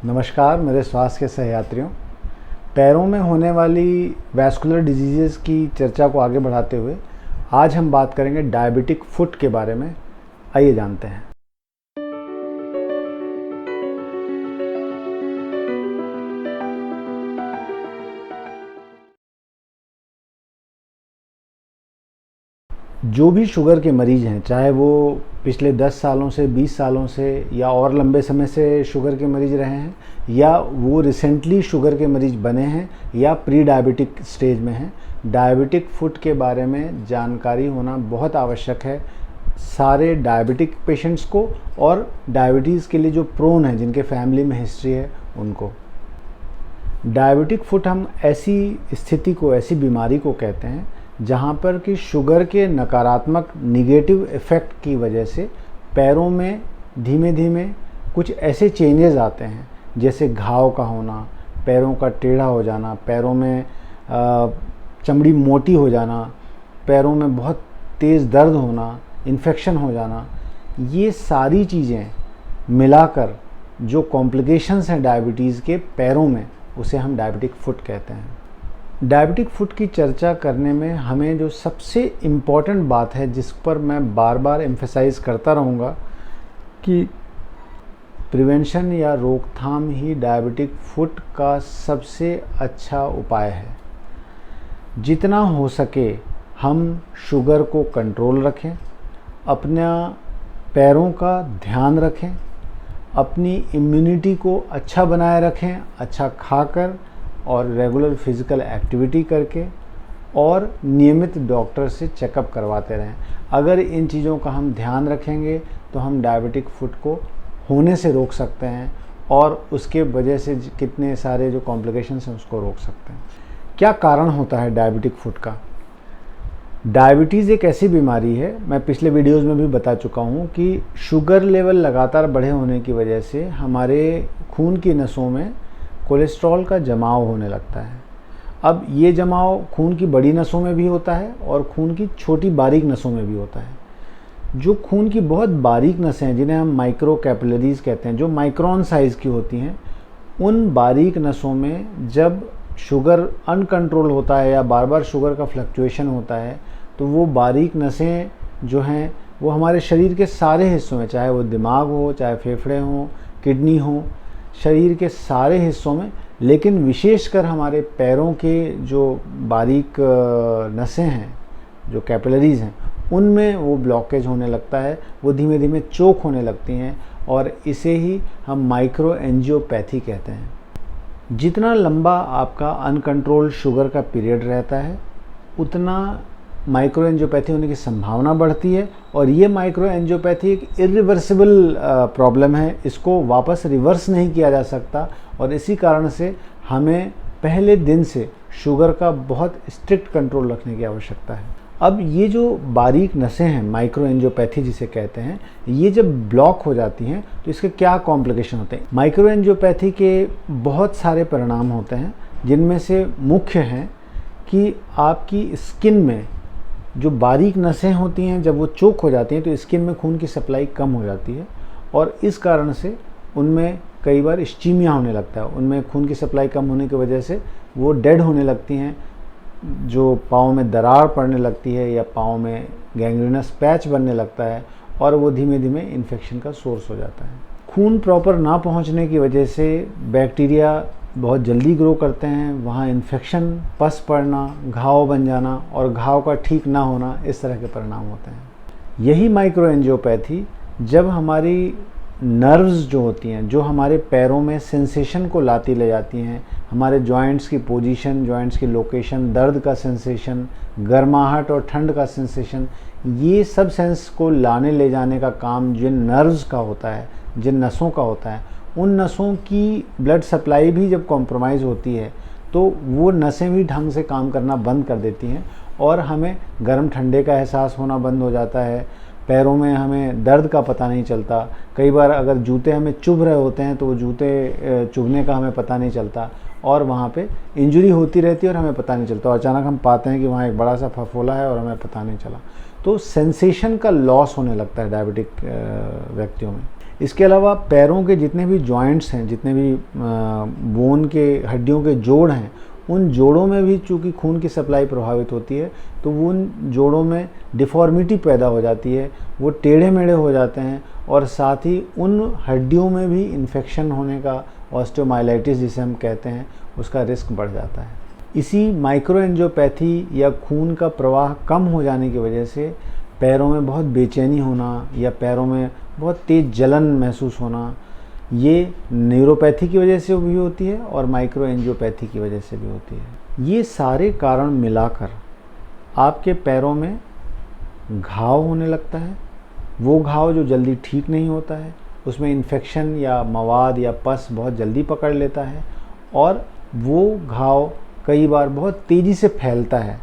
नमस्कार मेरे स्वास्थ्य के सहयात्रियों। पैरों में होने वाली वैस्कुलर डिजीज़ की चर्चा को आगे बढ़ाते हुए आज हम बात करेंगे डायबिटिक फुट के बारे में। आइए जानते हैं। जो भी शुगर के मरीज़ हैं, चाहे वो पिछले 10 सालों से 20 सालों से या और लंबे समय से शुगर के मरीज़ रहे हैं, या वो रिसेंटली शुगर के मरीज़ बने हैं या प्री डायबिटिक स्टेज में हैं, डायबिटिक फुट के बारे में जानकारी होना बहुत आवश्यक है सारे डायबिटिक पेशेंट्स को, और डायबिटीज़ के लिए जो प्रोन हैं, जिनके फैमिली में हिस्ट्री है, उनको। डायबिटिक फुट हम ऐसी स्थिति को, ऐसी बीमारी को कहते हैं जहाँ पर कि शुगर के नकारात्मक निगेटिव इफ़ेक्ट की वजह से पैरों में धीमे धीमे कुछ ऐसे चेंजेस आते हैं, जैसे घाव का होना, पैरों का टेढ़ा हो जाना, पैरों में चमड़ी मोटी हो जाना, पैरों में बहुत तेज़ दर्द होना, इन्फेक्शन हो जाना। ये सारी चीज़ें मिलाकर जो कॉम्प्लिकेशंस हैं डायबिटीज़ के पैरों में, उसे हम डायबिटिक फुट कहते हैं। डायबिटिक फुट की चर्चा करने में हमें जो सबसे इम्पॉर्टेंट बात है, जिस पर मैं बार बार एम्फेसाइज़ करता रहूँगा, कि प्रिवेंशन या रोकथाम ही डायबिटिक फुट का सबसे अच्छा उपाय है। जितना हो सके हम शुगर को कंट्रोल रखें, अपना पैरों का ध्यान रखें, अपनी इम्यूनिटी को अच्छा बनाए रखें, अच्छा खाकर और रेगुलर फिज़िकल एक्टिविटी करके, और नियमित डॉक्टर से चेकअप करवाते रहें। अगर इन चीज़ों का हम ध्यान रखेंगे तो हम डायबिटिक फुट को होने से रोक सकते हैं, और उसके वजह से कितने सारे जो कॉम्प्लिकेशंस हैं उसको रोक सकते हैं। क्या कारण होता है डायबिटिक फुट का? डायबिटीज़ एक ऐसी बीमारी है, मैं पिछले वीडियोज़ में भी बता चुका हूँ, कि शुगर लेवल लगातार बढ़े होने की वजह से हमारे खून की नसों में कोलेस्ट्रॉल का जमाव होने लगता है। अब ये जमाव खून की बड़ी नसों में भी होता है और खून की छोटी बारीक नसों में भी होता है। जो खून की बहुत बारीक नसें हैं, जिन्हें हम माइक्रो कैपिलरीज कहते हैं, जो माइक्रोन साइज़ की होती हैं, उन बारीक नसों में जब शुगर अनकंट्रोल होता है या बार बार शुगर का फ्लक्चुएशन होता है, तो वो बारीक नसें जो हैं वो हमारे शरीर के सारे हिस्सों में, चाहे वो दिमाग हो, चाहे फेफड़े हों, किडनी हो, शरीर के सारे हिस्सों में, लेकिन विशेषकर हमारे पैरों के जो बारीक नसें हैं, जो कैपिलरीज हैं, उनमें वो ब्लॉकेज होने लगता है, वो धीमे धीमे चोक होने लगती हैं, और इसे ही हम माइक्रो एंजियोपैथी कहते हैं। जितना लंबा आपका अनकंट्रोल्ड शुगर का पीरियड रहता है, उतना माइक्रो एंजियोपैथी होने की संभावना बढ़ती है, और ये माइक्रो एंजियोपैथी एक इरिवर्सिबल प्रॉब्लम है। इसको वापस रिवर्स नहीं किया जा सकता, और इसी कारण से हमें पहले दिन से शुगर का बहुत स्ट्रिक्ट कंट्रोल रखने की आवश्यकता है। अब ये जो बारीक नसें हैं, माइक्रो एंजियोपैथी जिसे कहते हैं, ये जब ब्लॉक हो जाती हैं तो इसके क्या कॉम्प्लिकेशन होते हैं? माइक्रो एंजियोपैथी के बहुत सारे परिणाम होते हैं, जिनमें से मुख्य हैं कि आपकी स्किन में जो बारीक नसें होती हैं, जब वो चोक हो जाती हैं तो स्किन में खून की सप्लाई कम हो जाती है, और इस कारण से उनमें कई बार इस्चीमिया होने लगता है। उनमें खून की सप्लाई कम होने की वजह से वो डेड होने लगती हैं, जो पाँव में दरार पड़ने लगती है या पाँव में गैंग्रीनस पैच बनने लगता है, और वो धीमे धीमे इन्फेक्शन का सोर्स हो जाता है। खून प्रॉपर ना पहुंचने की वजह से बैक्टीरिया बहुत जल्दी ग्रो करते हैं, वहाँ इन्फेक्शन, पस पड़ना, घाव बन जाना, और घाव का ठीक ना होना, इस तरह के परिणाम होते हैं। यही माइक्रो एंजियोपैथी जब हमारी नर्व्स जो होती हैं, जो हमारे पैरों में सेंसेशन को लाती ले जाती हैं, हमारे जॉइंट्स की पोजीशन, जॉइंट्स की लोकेशन, दर्द का सेंसेशन, गर्माहट और ठंड का सेंसेशन, ये सब सेंस को लाने ले जाने का काम जिन नर्व्स का होता है, जिन नसों का होता है, उन नसों की ब्लड सप्लाई भी जब कॉम्प्रोमाइज़ होती है तो वो नसें भी ढंग से काम करना बंद कर देती हैं, और हमें गर्म ठंडे का एहसास होना बंद हो जाता है। पैरों में हमें दर्द का पता नहीं चलता। कई बार अगर जूते हमें चुभ रहे होते हैं तो वो जूते चुभने का हमें पता नहीं चलता, और वहाँ पे इंजरी होती रहती है और हमें पता नहीं चलता, और अचानक हम पाते हैं कि वहाँ एक बड़ा सा फफोला है और हमें पता नहीं चला। तो सेंसेशन का लॉस होने लगता है डायबिटिक व्यक्तियों में। इसके अलावा पैरों के जितने भी जॉइंट्स हैं, जितने भी बोन के हड्डियों के जोड़ हैं, उन जोड़ों में भी चूँकि खून की सप्लाई प्रभावित होती है तो वो उन जोड़ों में डिफ़ॉर्मिटी पैदा हो जाती है, वो टेढ़े मेढ़े हो जाते हैं और साथ ही उन हड्डियों में भी इन्फेक्शन होने का, ऑस्टियोमाइलाइटिस जिसे हम कहते हैं, उसका रिस्क बढ़ जाता है। इसी माइक्रोएंजियोपैथी या खून का प्रवाह कम हो जाने की वजह से पैरों में बहुत बेचैनी होना या पैरों में बहुत तेज़ जलन महसूस होना, ये न्यूरोपैथी की वजह से भी होती है और माइक्रोएंजियोपैथी की वजह से भी होती है। ये सारे कारण मिलाकर आपके पैरों में घाव होने लगता है। वो घाव जो जल्दी ठीक नहीं होता है, उसमें इन्फेक्शन या मवाद या पस बहुत जल्दी पकड़ लेता है और वो घाव कई बार बहुत तेज़ी से फैलता है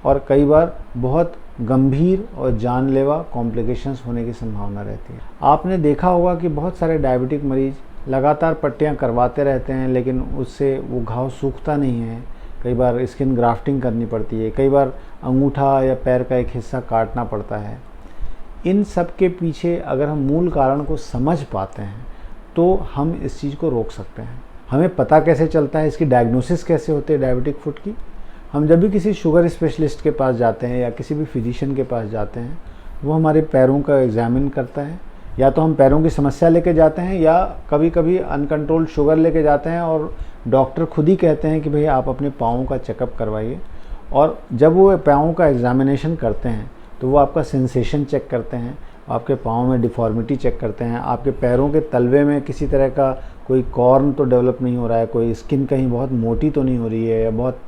और कई बार बहुत गंभीर और जानलेवा कॉम्प्लिकेशंस होने की संभावना रहती है। आपने देखा होगा कि बहुत सारे डायबिटिक मरीज लगातार पट्टियां करवाते रहते हैं लेकिन उससे वो घाव सूखता नहीं है। कई बार स्किन ग्राफ्टिंग करनी पड़ती है, कई बार अंगूठा या पैर का एक हिस्सा काटना पड़ता है। इन सब के पीछे अगर हम मूल कारण को समझ पाते हैं तो हम इस चीज़ को रोक सकते हैं। हमें पता कैसे चलता है, इसकी डायग्नोसिस कैसे होती है डायबिटिक फुट की? हम जब भी किसी शुगर स्पेशलिस्ट के पास जाते हैं या किसी भी फिजिशियन के पास जाते हैं, वो हमारे पैरों का एग्जामिन करता है। या तो हम पैरों की समस्या लेके जाते हैं या कभी कभी अनकंट्रोल्ड शुगर लेके जाते हैं और डॉक्टर खुद ही कहते हैं कि भाई आप अपने पाँव का चेकअप करवाइए। और जब वो पाँव का एग्जामिनेशन करते हैं तो वो आपका सेंसेशन चेक करते हैं, आपके पाँव में डिफॉर्मिटी चेक करते हैं, आपके पैरों के तलवे में किसी तरह का कोई कॉर्न तो डेवलप नहीं हो रहा है, कोई स्किन कहीं बहुत मोटी तो नहीं हो रही है या बहुत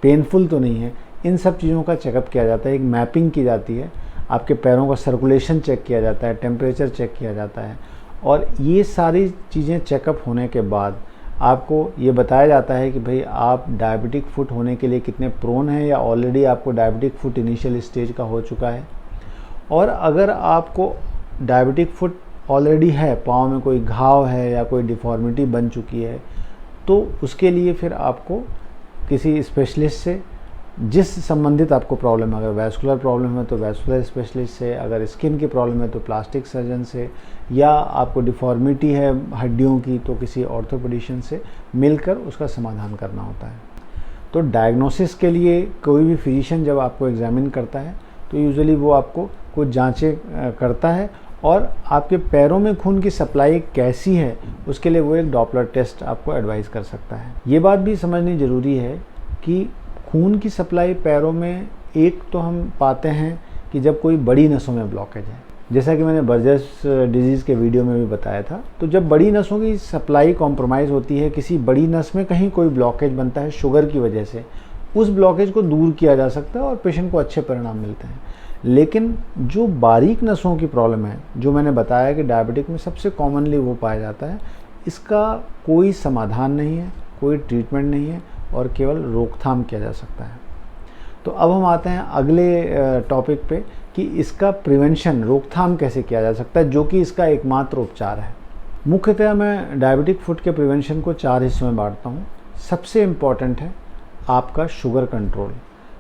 पेनफुल तो नहीं है। इन सब चीज़ों का चेकअप किया जाता है, एक मैपिंग की जाती है, आपके पैरों का सर्कुलेशन चेक किया जाता है, टेम्परेचर चेक किया जाता है और ये सारी चीज़ें चेकअप होने के बाद आपको ये बताया जाता है कि भाई आप डायबिटिक फुट होने के लिए कितने प्रोन हैं या ऑलरेडी आपको डायबिटिक फुट इनिशियल स्टेज का हो चुका है। और अगर आपको डायबिटिक फुट ऑलरेडी है, पाँव में कोई घाव है या कोई डिफॉर्मिटी बन चुकी है, तो उसके लिए फिर आपको किसी स्पेशलिस्ट से, जिस संबंधित आपको प्रॉब्लम है, अगर वैस्कुलर प्रॉब्लम है तो वैस्कुलर स्पेशलिस्ट से, अगर स्किन की प्रॉब्लम है तो प्लास्टिक सर्जन से, या आपको डिफॉर्मिटी है हड्डियों की तो किसी ऑर्थोपेडिशियन से मिलकर उसका समाधान करना होता है। तो डायग्नोसिस के लिए कोई भी फिजिशियन जब आपको एग्जामिन करता है तो यूजुअली वो आपको कुछ जांचें करता है और आपके पैरों में खून की सप्लाई कैसी है उसके लिए वो एक डॉपलर टेस्ट आपको एडवाइस कर सकता है। ये बात भी समझनी ज़रूरी है कि खून की सप्लाई पैरों में एक तो हम पाते हैं कि जब कोई बड़ी नसों में ब्लॉकेज है, जैसा कि मैंने बर्जर्स डिजीज़ के वीडियो में भी बताया था। तो जब बड़ी नसों की सप्लाई कॉम्प्रोमाइज़ होती है, किसी बड़ी नस में कहीं कोई ब्लॉकेज बनता है शुगर की वजह से, उस ब्लॉकेज को दूर किया जा सकता है और पेशेंट को अच्छे परिणाम मिलते हैं। लेकिन जो बारीक नसों की प्रॉब्लम है, जो मैंने बताया कि डायबिटिक में सबसे कॉमनली वो पाया जाता है, इसका कोई समाधान नहीं है, कोई ट्रीटमेंट नहीं है और केवल रोकथाम किया जा सकता है। तो अब हम आते हैं अगले टॉपिक पे कि इसका प्रिवेंशन, रोकथाम कैसे किया जा सकता है, जो कि इसका एकमात्र उपचार है। मुख्यतः मैं डायबिटिक फुट के प्रिवेंशन को 4 हिस्सों में बांटता हूँ। सबसे इम्पॉर्टेंट है आपका शुगर कंट्रोल।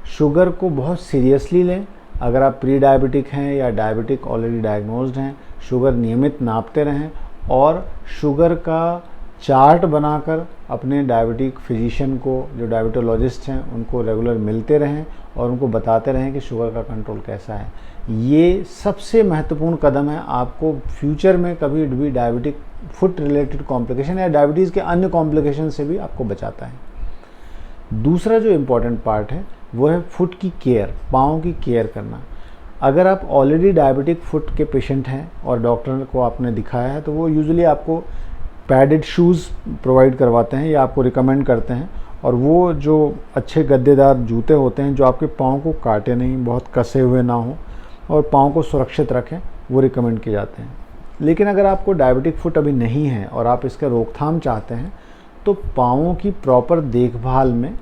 शुगर को बहुत सीरियसली लें। अगर आप प्री डायबिटिक हैं या डायबिटिक ऑलरेडी डायग्नोज्ड हैं, शुगर नियमित नापते रहें और शुगर का चार्ट बनाकर अपने डायबिटिक फिजिशियन को, जो डायबिटोलॉजिस्ट हैं, उनको रेगुलर मिलते रहें और उनको बताते रहें कि शुगर का कंट्रोल कैसा है। ये सबसे महत्वपूर्ण कदम है आपको फ्यूचर में कभी भी डायबिटिक फुट रिलेटेड कॉम्प्लिकेशन या डायबिटीज़ के अन्य कॉम्प्लिकेशन से भी आपको बचाता है। दूसरा जो इम्पॉर्टेंट पार्ट है वो है फुट की केयर, पाँव की केयर करना। अगर आप ऑलरेडी डायबिटिक फुट के पेशेंट हैं और डॉक्टर को आपने दिखाया है तो वो यूजुअली आपको पैडेड शूज़ प्रोवाइड करवाते हैं या आपको रिकमेंड करते हैं, और वो जो अच्छे गद्देदार जूते होते हैं जो आपके पाँव को काटे नहीं, बहुत कसे हुए ना हो और पाँव को सुरक्षित रखें, वो रिकमेंड किए जाते हैं। लेकिन अगर आपको डायबिटिक फुट अभी नहीं है और आप इसका रोकथाम चाहते हैं तो पाँवों की प्रॉपर देखभाल में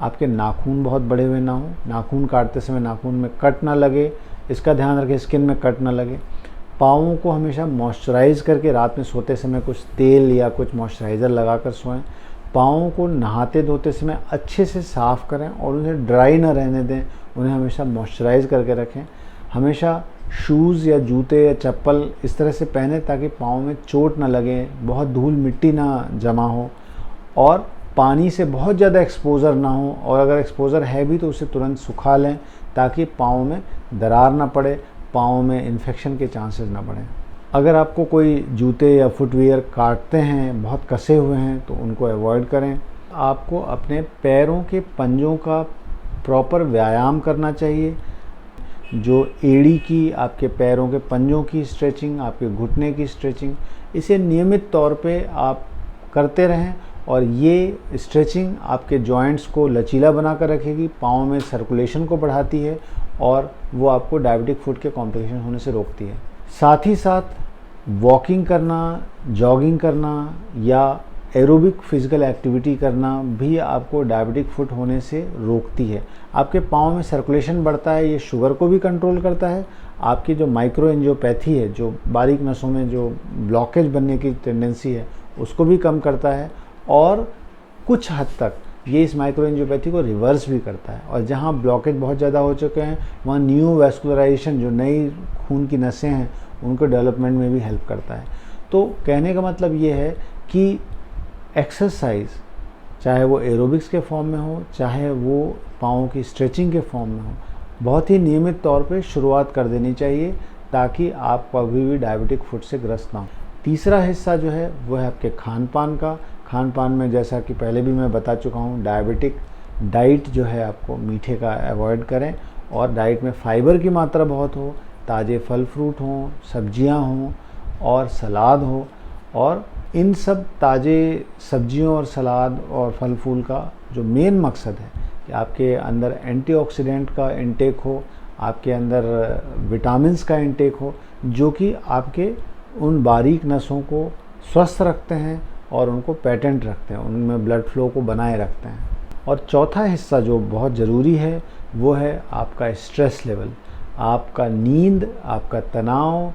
आपके नाखून बहुत बड़े हुए ना हो, नाखून काटते समय नाखून में कट ना लगे, इसका ध्यान रखें, स्किन में कट ना लगे। पाँवों को हमेशा मॉइस्चराइज़ करके रात में सोते समय कुछ तेल या कुछ मॉइस्चराइज़र लगाकर सोएं। पाँवों को नहाते धोते समय अच्छे से साफ़ करें और उन्हें ड्राई ना रहने दें, उन्हें हमेशा मॉइस्चराइज़ करके रखें। हमेशा शूज़ या जूते या चप्पल इस तरह से पहने ताकि पाँव में चोट ना लगे, बहुत धूल मिट्टी ना जमा हो, और पानी से बहुत ज़्यादा एक्सपोज़र ना हो, और अगर एक्सपोज़र है भी तो उसे तुरंत सुखा लें ताकि पाँव में दरार ना पड़े, पाँव में इन्फेक्शन के चांसेस ना बढ़ें। अगर आपको कोई जूते या फुटवियर काटते हैं, बहुत कसे हुए हैं, तो उनको अवॉइड करें। आपको अपने पैरों के पंजों का प्रॉपर व्यायाम करना चाहिए। जो एड़ी की, आपके पैरों के पंजों की स्ट्रेचिंग, आपके घुटने की स्ट्रेचिंग, इसे नियमित तौर पे आप करते रहें, और ये स्ट्रेचिंग आपके जॉइंट्स को लचीला बना कर रखेगी, पाँव में सर्कुलेशन को बढ़ाती है, और वो आपको डायबिटिक फुट के कॉम्प्लिकेशन होने से रोकती है। साथ ही साथ वॉकिंग करना, जॉगिंग करना या एरोबिक फिजिकल एक्टिविटी करना भी आपको डायबिटिक फुट होने से रोकती है। आपके पाँव में सर्कुलेशन बढ़ता है, ये शुगर को भी कंट्रोल करता है। आपकी जो माइक्रो एंजियोपैथी है, जो बारीक नसों में जो ब्लॉकेज बनने की टेंडेंसी है, उसको भी कम करता है, और कुछ हद तक ये इस माइक्रो एंजियोपैथी को रिवर्स भी करता है। और जहाँ ब्लॉकेज बहुत ज़्यादा हो चुके हैं, वहाँ न्यू वैस्कुलराइजेशन, जो नई खून की नसें हैं, उनको डेवलपमेंट में भी हेल्प करता है। तो कहने का मतलब ये है कि एक्सरसाइज, चाहे वो एरोबिक्स के फॉर्म में हो, चाहे वो पाँव की स्ट्रेचिंग के फॉर्म में हो, बहुत ही नियमित तौर पे शुरुआत कर देनी चाहिए ताकि आप कभी भी डायबिटिक फुट से ग्रस्त ना हो। तीसरा हिस्सा जो है वो है आपके खान पान का। खान पान में, जैसा कि पहले भी मैं बता चुका हूँ, डायबिटिक डाइट जो है आपको मीठे का अवॉइड करें, और डाइट में फाइबर की मात्रा बहुत हो, ताज़े फल फ्रूट हों, सब्जियां हों और सलाद हो। और इन सब ताज़े सब्जियों और सलाद और फल फूल का जो मेन मकसद है कि आपके अंदर एंटीऑक्सीडेंट का इंटेक हो, आपके अंदर विटामिन्स का इंटेक हो, जो कि आपके उन बारीक नसों को स्वस्थ रखते हैं और उनको पेटेंट रखते हैं, उनमें ब्लड फ्लो को बनाए रखते हैं। और चौथा हिस्सा जो बहुत ज़रूरी है वो है आपका स्ट्रेस लेवल, आपका नींद, आपका तनाव।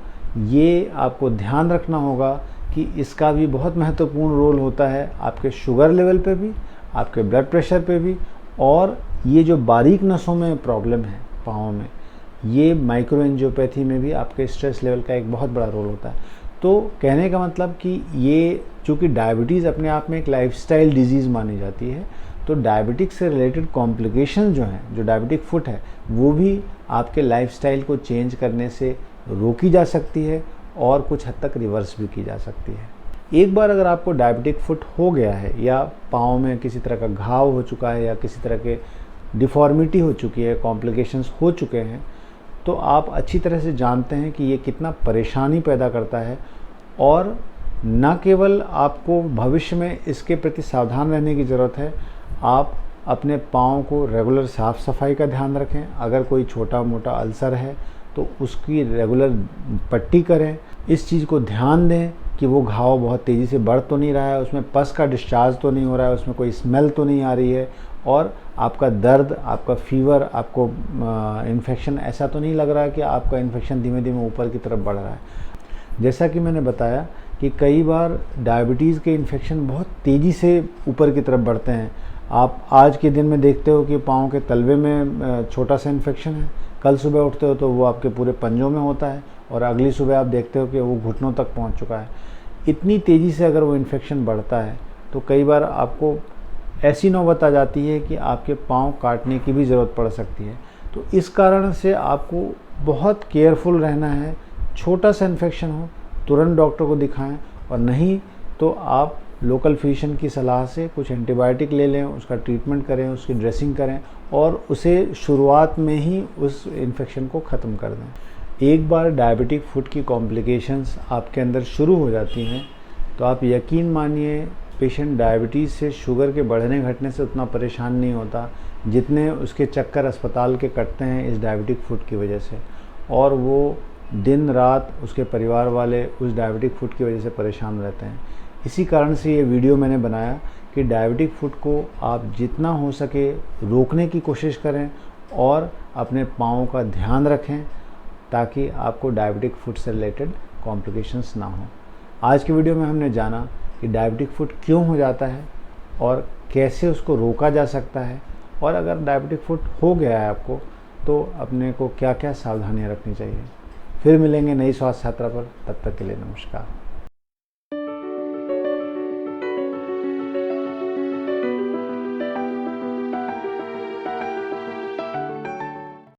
ये आपको ध्यान रखना होगा कि इसका भी बहुत महत्वपूर्ण रोल होता है आपके शुगर लेवल पे भी, आपके ब्लड प्रेशर पे भी, और ये जो बारीक नसों में प्रॉब्लम है पाँव में, ये माइक्रो एंजियोपैथी में भी आपके स्ट्रेस लेवल का एक बहुत बड़ा रोल होता है। तो कहने का मतलब कि ये, चूँकि डायबिटीज़ अपने आप में एक लाइफस्टाइल डिजीज़ मानी जाती है, तो डायबिटिक से रिलेटेड कॉम्प्लिकेशन जो हैं, जो डायबिटिक फुट है, वो भी आपके लाइफस्टाइल को चेंज करने से रोकी जा सकती है और कुछ हद तक रिवर्स भी की जा सकती है। एक बार अगर आपको डायबिटिक फुट हो गया है, या पाँव में किसी तरह का घाव हो चुका है, या किसी तरह के डिफॉर्मिटी हो चुकी है, कॉम्प्लिकेशंस हो चुके हैं, तो आप अच्छी तरह से जानते हैं कि ये कितना परेशानी पैदा करता है। और न केवल आपको भविष्य में इसके प्रति सावधान रहने की ज़रूरत है, आप अपने पाँव को रेगुलर साफ़ सफाई का ध्यान रखें। अगर कोई छोटा मोटा अल्सर है तो उसकी रेगुलर पट्टी करें। इस चीज़ को ध्यान दें कि वो घाव बहुत तेज़ी से बढ़ तो नहीं रहा है, उसमें पस का डिस्चार्ज तो नहीं हो रहा है, उसमें कोई स्मेल तो नहीं आ रही है, और आपका दर्द, आपका फीवर, आपको इन्फेक्शन ऐसा तो नहीं लग रहा है कि आपका इन्फेक्शन धीमे धीमे ऊपर की तरफ बढ़ रहा है। जैसा कि मैंने बताया कि कई बार डायबिटीज़ के इन्फेक्शन बहुत तेज़ी से ऊपर की तरफ बढ़ते हैं। आप आज के दिन में देखते हो कि पाँव के तलवे में छोटा सा इन्फेक्शन है, कल सुबह उठते हो तो वो आपके पूरे पंजों में होता है, और अगली सुबह आप देखते हो कि वो घुटनों तक पहुंच चुका है। इतनी तेज़ी से अगर वो इन्फेक्शन बढ़ता है तो कई बार आपको ऐसी नौबत आ जाती है कि आपके पाँव काटने की भी ज़रूरत पड़ सकती है। तो इस कारण से आपको बहुत केयरफुल रहना है। छोटा सा इन्फेक्शन हो तुरंत डॉक्टर को दिखाएं, और नहीं तो आप लोकल फिजिशियन की सलाह से कुछ एंटीबायोटिक ले लें, उसका ट्रीटमेंट करें, उसकी ड्रेसिंग करें, और उसे शुरुआत में ही उस इन्फेक्शन को ख़त्म कर दें। एक बार डायबिटिक फुट की कॉम्प्लिकेशंस आपके अंदर शुरू हो जाती हैं तो आप यकीन मानिए, पेशेंट डायबिटीज़ से, शुगर के बढ़ने घटने से उतना परेशान नहीं होता जितने उसके चक्कर अस्पताल के कटते हैं इस डायबिटिक फुट की वजह से। और वो दिन रात उसके परिवार वाले उस डायबिटिक फुट की वजह से परेशान रहते हैं। इसी कारण से ये वीडियो मैंने बनाया कि डायबिटिक फुट को आप जितना हो सके रोकने की कोशिश करें, और अपने पाँव का ध्यान रखें ताकि आपको डायबिटिक फुट से रिलेटेड कॉम्प्लिकेशंस ना हो। आज की वीडियो में हमने जाना कि डायबिटिक फुट क्यों हो जाता है और कैसे उसको रोका जा सकता है, और अगर डायबिटिक फुट हो गया है आपको तो अपने को क्या क्या सावधानियां रखनी चाहिए। फिर मिलेंगे नई स्वास्थ्य यात्रा पर, तब तक के लिए नमस्कार।